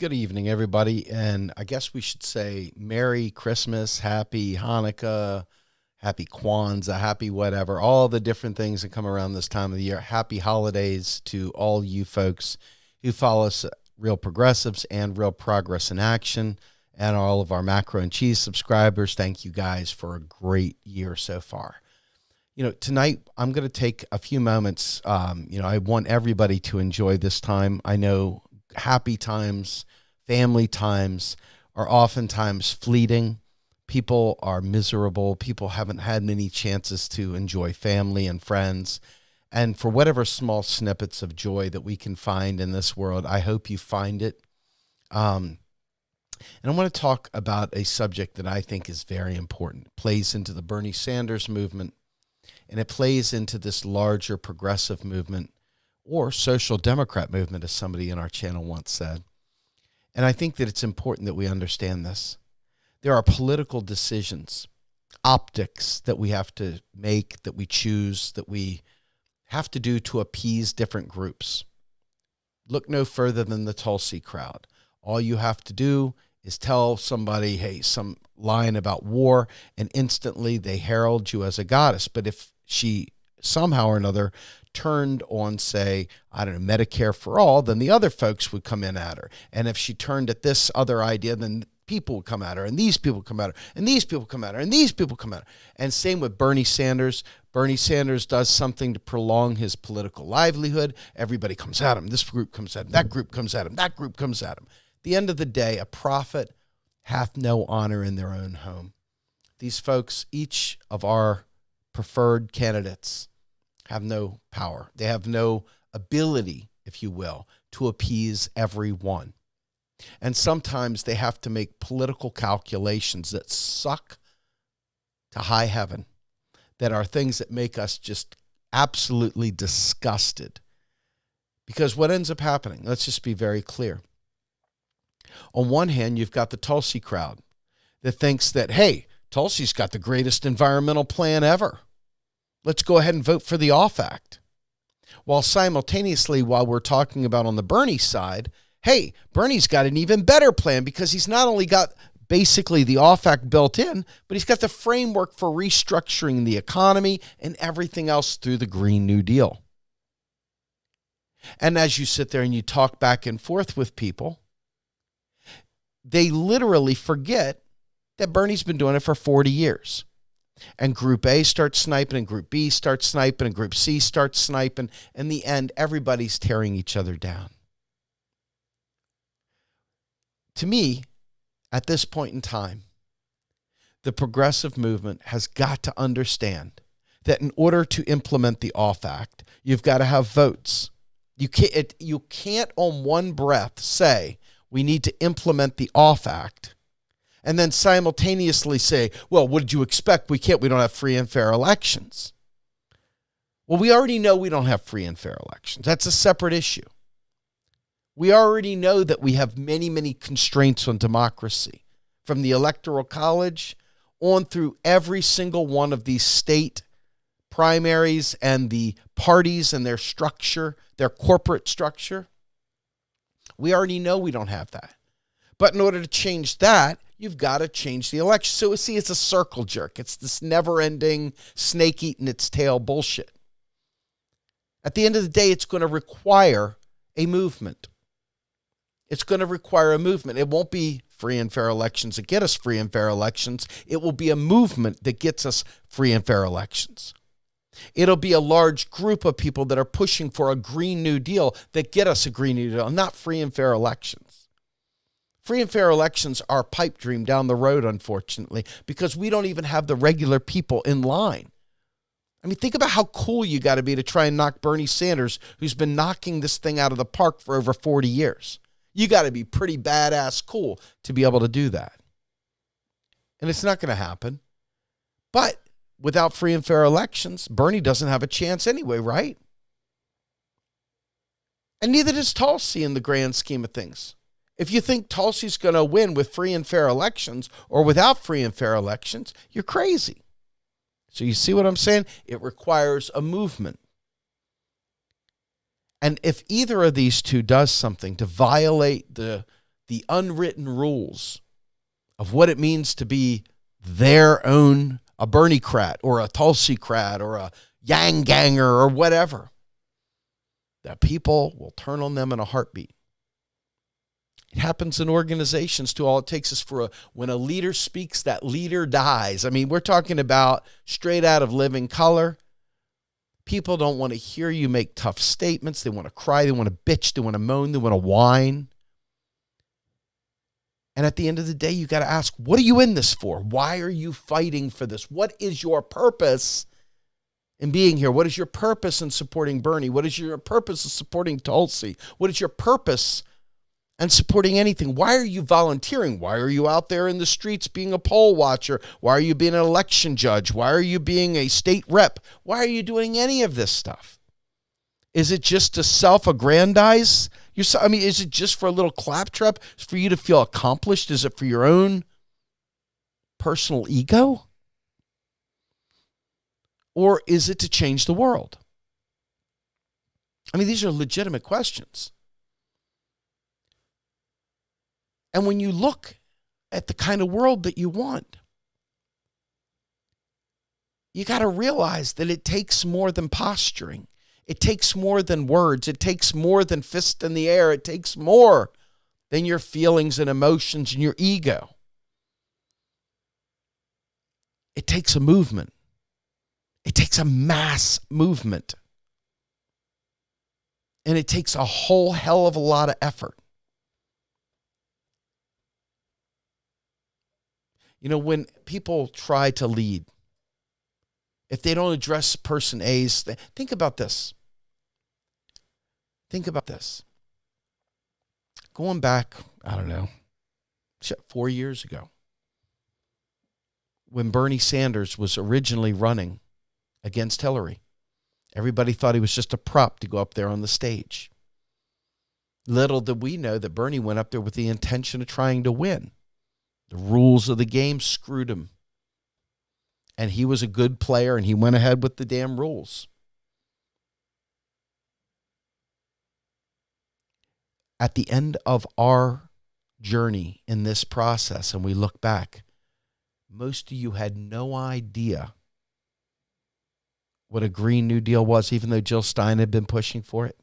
Good evening, everybody. And I guess we should say Merry Christmas, Happy Hanukkah, Happy Kwanzaa, Happy whatever, all the different things that come around this time of the year. Happy holidays to all you folks who follow us, Real Progressives and Real Progress in Action, and all of our Macro and Cheese subscribers. Thank you guys for a great year so far. Tonight I'm going to take a few moments. I want everybody to enjoy this time. I know happy times, family times are oftentimes fleeting. People are miserable. People haven't had many chances to enjoy family and friends. And for whatever small snippets of joy that we can find in this world, I hope you find it. And I want to talk about a subject that I think is very important. It plays into the Bernie Sanders movement, and it plays into this larger progressive movement or social democrat movement, as somebody in our channel once said. And I think that it's important that we understand this. There are political decisions, optics that we have to make, that we choose, that we have to do to appease different groups. Look no further than the Tulsi crowd. All you have to do is tell somebody, hey, some line about war, and instantly they herald you as a goddess. But if she somehow or another turned on, say, Medicare for all, then the other folks would come in at her. And if she turned at this other idea, then people would come at her, and these people come at her, and these people come at her, and these people come at her. And same with Bernie Sanders. Bernie Sanders does something to prolong his political livelihood. Everybody comes at him. This group comes at him. That group comes at him. That group comes at him. At the end of the day, a prophet hath no honor in their own home. These folks, each of our preferred candidates, have no power. They have no ability, if you will, to appease everyone. And sometimes they have to make political calculations that suck to high heaven, that are things that make us just absolutely disgusted. Because what ends up happening, let's just be very clear. On one hand, you've got the Tulsi crowd that thinks that, hey, Tulsi's got the greatest environmental plan ever. Let's go ahead and vote for the OFF Act. While simultaneously, while we're talking about on the Bernie side, hey, Bernie's got an even better plan because he's not only got basically the OFF Act built in, but he's got the framework for restructuring the economy and everything else through the Green New Deal. And as you sit there and you talk back and forth with people, they literally forget that Bernie's been doing it for 40 years. And Group A starts sniping, and Group B starts sniping, and Group C starts sniping. In the end, everybody's tearing each other down. To me, at this point in time, the progressive movement has got to understand that in order to implement the OFF Act, you've got to have votes. You can't on one breath say, we need to implement the OFF Act, and then simultaneously say, well, what did you expect? We don't have free and fair elections. Well, we already know we don't have free and fair elections. That's a separate issue. We already know that we have many, many constraints on democracy, from the Electoral College on through every single one of these state primaries and the parties and their structure, their corporate structure. We already know we don't have that. But in order to change that, you've got to change the election. So see, it's a circle jerk. It's this never-ending snake eating its tail bullshit. At the end of the day, it's going to require a movement. It's going to require a movement. It won't be free and fair elections that get us free and fair elections. It will be a movement that gets us free and fair elections. It'll be a large group of people that are pushing for a Green New Deal that get us a Green New Deal, not free and fair elections. Free and fair elections are a pipe dream down the road, unfortunately, because we don't even have the regular people in line. I mean, think about how cool you got to be to try and knock Bernie Sanders, who's been knocking this thing out of the park for over 40 years. You got to be pretty badass cool to be able to do that. And it's not going to happen. But without free and fair elections, Bernie doesn't have a chance anyway, right? And neither does Tulsi in the grand scheme of things. If you think Tulsi's going to win with free and fair elections or without free and fair elections, you're crazy. So you see what I'm saying? It requires a movement. And if either of these two does something to violate the the unwritten rules of what it means to be their own, a Bernie-crat or a Tulsi-crat or a Yang Ganger or whatever, that people will turn on them in a heartbeat. It happens in organizations too. All it takes is when a leader speaks, that leader dies. I mean, we're talking about straight out of Living Color. People don't want to hear you make tough statements. They want to cry. They want to bitch. They want to moan. They want to whine. And at the end of the day, you got to ask, what are you in this for? Why are you fighting for this? What is your purpose in being here? What is your purpose in supporting Bernie? What is your purpose in supporting Tulsi? What is your purpose and supporting anything? Why are you volunteering? Why are you out there in the streets being a poll watcher? Why are you being an election judge? Why are you being a state rep? Why are you doing any of this stuff? Is it just to self-aggrandize yourself? I mean, is it just for a little claptrap? Is it for you to feel accomplished? Is it for your own personal ego? Or is it to change the world? I mean, these are legitimate questions. And when you look at the kind of world that you want, you got to realize that it takes more than posturing. It takes more than words. It takes more than fist in the air. It takes more than your feelings and emotions and your ego. It takes a movement. It takes a mass movement. And it takes a whole hell of a lot of effort. You know, when people try to lead, if they don't address person A's, think about this. Think about this. Going back, I don't know, 4 years ago, when Bernie Sanders was originally running against Hillary, everybody thought he was just a prop to go up there on the stage. Little did we know that Bernie went up there with the intention of trying to win. The rules of the game screwed him. And he was a good player, and he went ahead with the damn rules. At the end of our journey in this process, and we look back, most of you had no idea what a Green New Deal was, even though Jill Stein had been pushing for it.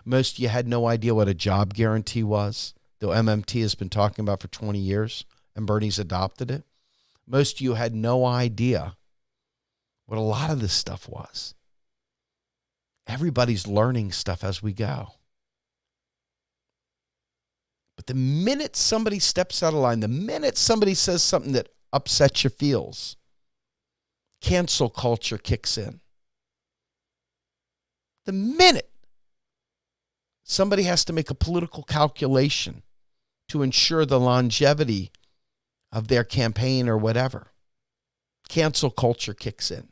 Most of you had no idea what a job guarantee was, though MMT has been talking about for 20 years, and Bernie's adopted it. Most of you had no idea what a lot of this stuff was. Everybody's learning stuff as we go. But the minute somebody steps out of line, the minute somebody says something that upsets your feels, cancel culture kicks in. The minute somebody has to make a political calculation to ensure the longevity of their campaign or whatever, cancel culture kicks in.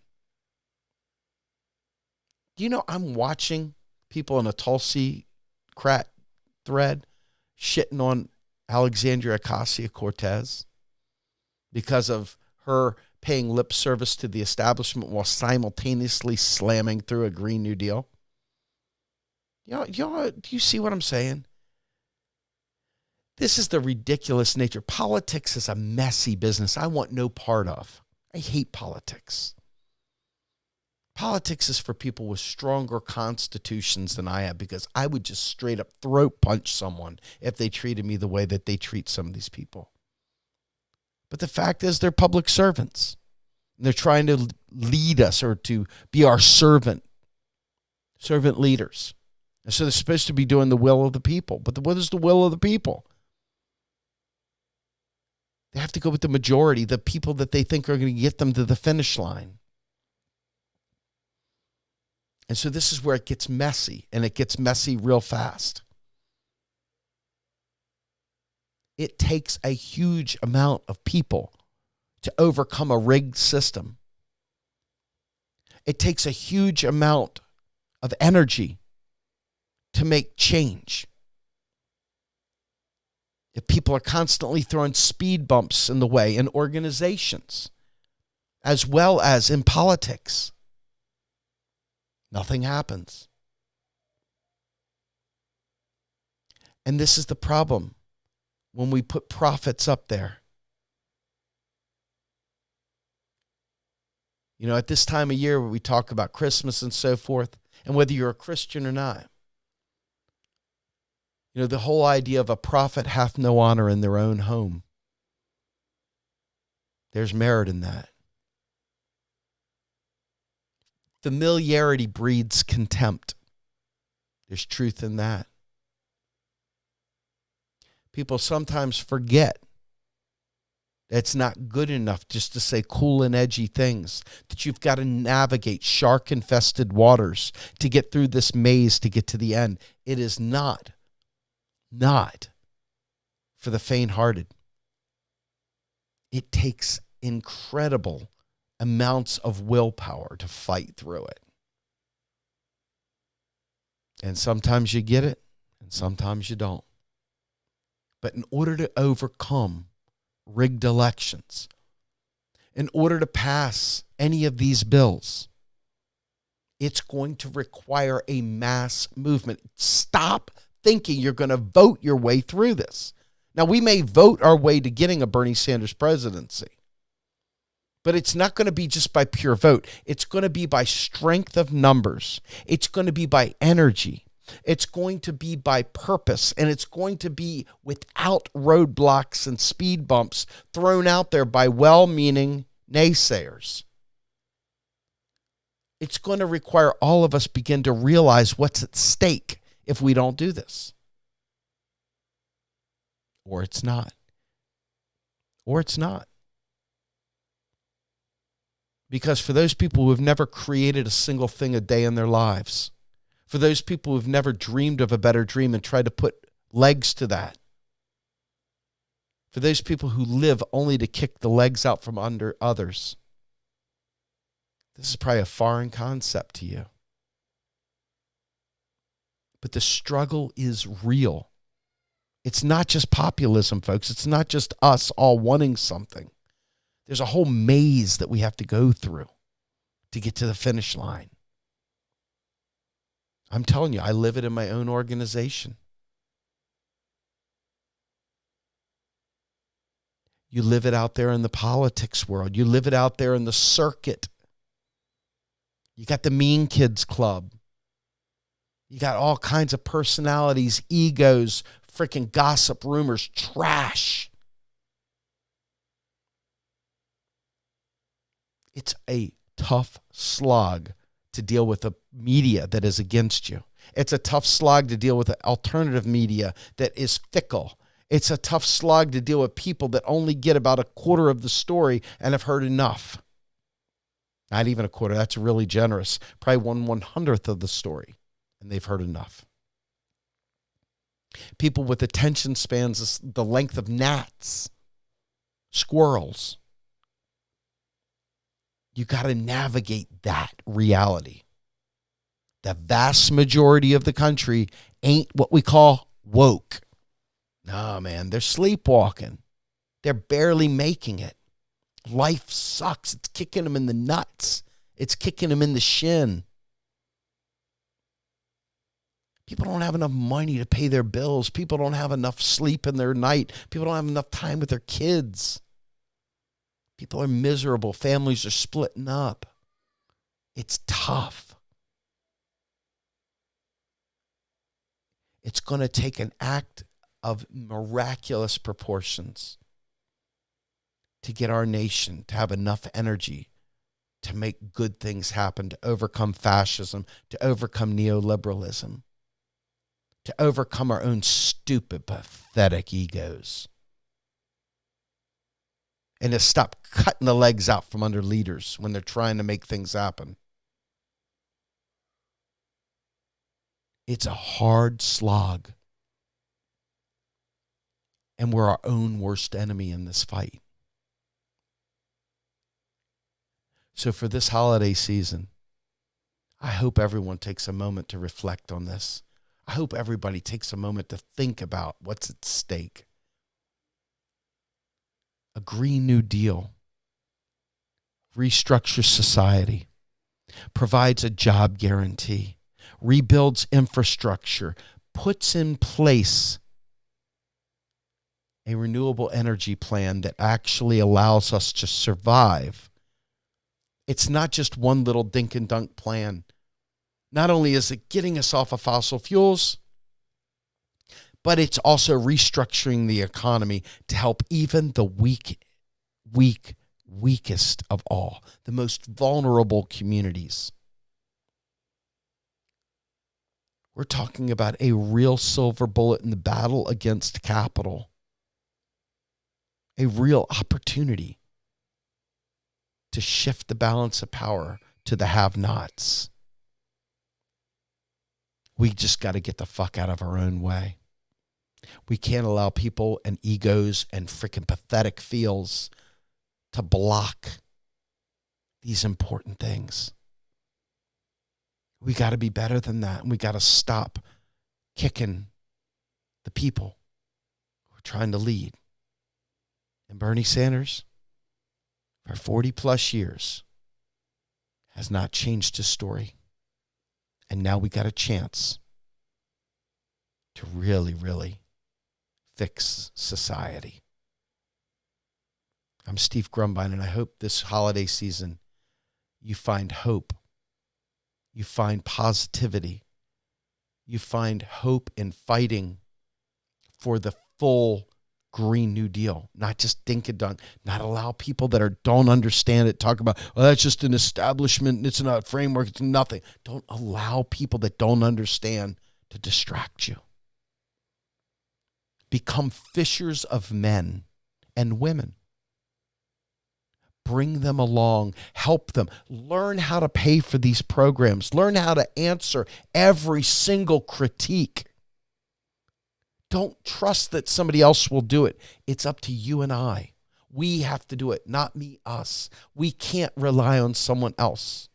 You know, I'm watching people in a Tulsi-crat thread shitting on Alexandria Ocasio-Cortez because of her paying lip service to the establishment while simultaneously slamming through a Green New Deal. Do you see what I'm saying? This is the ridiculous nature. Politics is a messy business I want no part of. I hate politics. Politics is for people with stronger constitutions than I have, because I would just straight up throat punch someone if they treated me the way that they treat some of these people. But the fact is, they're public servants. And they're trying to lead us, or to be our servant leaders. And so they're supposed to be doing the will of the people. But what is the will of the people? They have to go with the majority, the people that they think are going to get them to the finish line. And so this is where it gets messy, and it gets messy real fast. It takes a huge amount of people to overcome a rigged system. It takes a huge amount of energy to make change. If people are constantly throwing speed bumps in the way in organizations, as well as in politics, nothing happens. And this is the problem. when we put prophets up there. You know, at this time of year where we talk about Christmas and so forth, and whether you're a Christian or not, you know, the whole idea of a prophet hath no honor in their own home. There's merit in that. Familiarity breeds contempt. There's truth in that. People sometimes forget that it's not good enough just to say cool and edgy things, that you've got to navigate shark-infested waters to get through this maze to get to the end. It is not for the faint-hearted. It takes incredible amounts of willpower to fight through it. And sometimes you get it, and sometimes you don't. But in order to overcome rigged elections, in order to pass any of these bills, it's going to require a mass movement. Stop thinking you're going to vote your way through this. Now, we may vote our way to getting a Bernie Sanders presidency, but it's not going to be just by pure vote. It's going to be by strength of numbers. It's going to be by energy. It's going to be by purpose, and it's going to be without roadblocks and speed bumps thrown out there by well-meaning naysayers. It's going to require all of us begin to realize what's at stake if we don't do this. Or it's not. Or it's not. Because for those people who have never created a single thing a day in their lives, for those people who've never dreamed of a better dream and tried to put legs to that, for those people who live only to kick the legs out from under others, this is probably a foreign concept to you. But the struggle is real. It's not just populism, folks. It's not just us all wanting something. There's a whole maze that we have to go through to get to the finish line. I'm telling you, I live it in my own organization. You live it out there in the politics world. You live it out there in the circuit. You got the Mean Kids Club. You got all kinds of personalities, egos, freaking gossip, rumors, trash. It's a tough slog to deal with a media that is against you. It's a tough slog to deal with an alternative media that is fickle. It's a tough slog to deal with people that only get about a quarter of the story and have heard enough. Not even a quarter. That's really generous. Probably 1/100th of the story, and they've heard enough. People with attention spans the length of gnats, squirrels. You got to navigate that reality. The vast majority of the country ain't what we call woke. No, man, they're sleepwalking. They're barely making it. Life sucks. It's kicking them in the nuts. It's kicking them in the shin. People don't have enough money to pay their bills. People don't have enough sleep in their night. People don't have enough time with their kids. People are miserable. Families are splitting up. It's tough. It's going to take an act of miraculous proportions to get our nation to have enough energy to make good things happen, to overcome fascism, to overcome neoliberalism, to overcome our own stupid, pathetic egos, and to stop cutting the legs out from under leaders when they're trying to make things happen. It's a hard slog. And we're our own worst enemy in this fight. So for this holiday season, I hope everyone takes a moment to reflect on this. I hope everybody takes a moment to think about what's at stake. A Green New Deal restructures society, provides a job guarantee, rebuilds infrastructure, puts in place a renewable energy plan that actually allows us to survive. It's not just one little dink and dunk plan. Not only is it getting us off of fossil fuels, but it's also restructuring the economy to help even the weakest of all, the most vulnerable communities. We're talking about a real silver bullet in the battle against capital, a real opportunity to shift the balance of power to the have-nots. We just got to get the fuck out of our own way. We can't allow people and egos and freaking pathetic feels to block these important things. We got to be better than that. And we got to stop kicking the people who are trying to lead. And Bernie Sanders, for 40 plus years, has not changed his story. And now we got a chance to really, really fix society. I'm Steve Grumbine, and I hope this holiday season you find hope. You find positivity. You find hope in fighting for the full Green New Deal, not just dink and dunk, not allow people that don't understand it talk about, well, that's just an establishment, it's not a framework, it's nothing. Don't allow people that don't understand to distract you. Become fishers of men and women. Bring them along, help them, learn how to pay for these programs, learn how to answer every single critique. Don't trust that somebody else will do it. It's up to you and I. We have to do it, not me, us. We can't rely on someone else.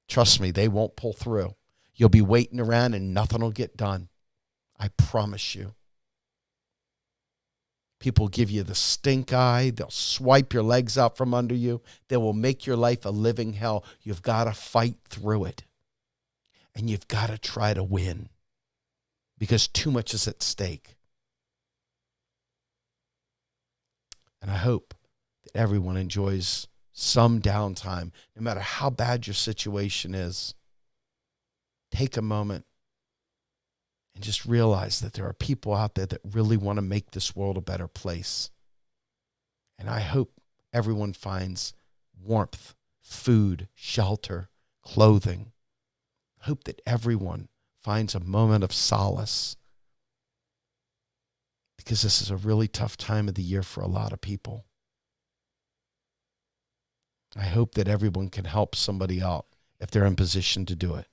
Trust me, they won't pull through. You'll be waiting around and nothing will get done. I promise you. People give you the stink eye. They'll swipe your legs out from under you. They will make your life a living hell. You've got to fight through it. And you've got to try to win because too much is at stake. And I hope that everyone enjoys some downtime, no matter how bad your situation is. Take a moment and just realize that there are people out there that really want to make this world a better place. And I hope everyone finds warmth, food, shelter, clothing. I hope that everyone finds a moment of solace, because this is a really tough time of the year for a lot of people. I hope that everyone can help somebody out if they're in position to do it.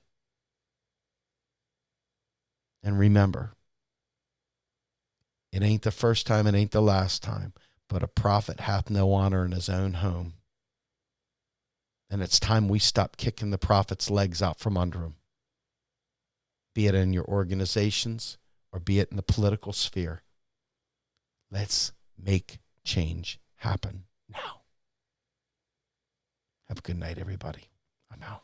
And remember, it ain't the first time, it ain't the last time, but a prophet hath no honor in his own home. And it's time we stop kicking the prophet's legs out from under him, be it in your organizations or be it in the political sphere. Let's make change happen now. Have a good night, everybody. I'm out.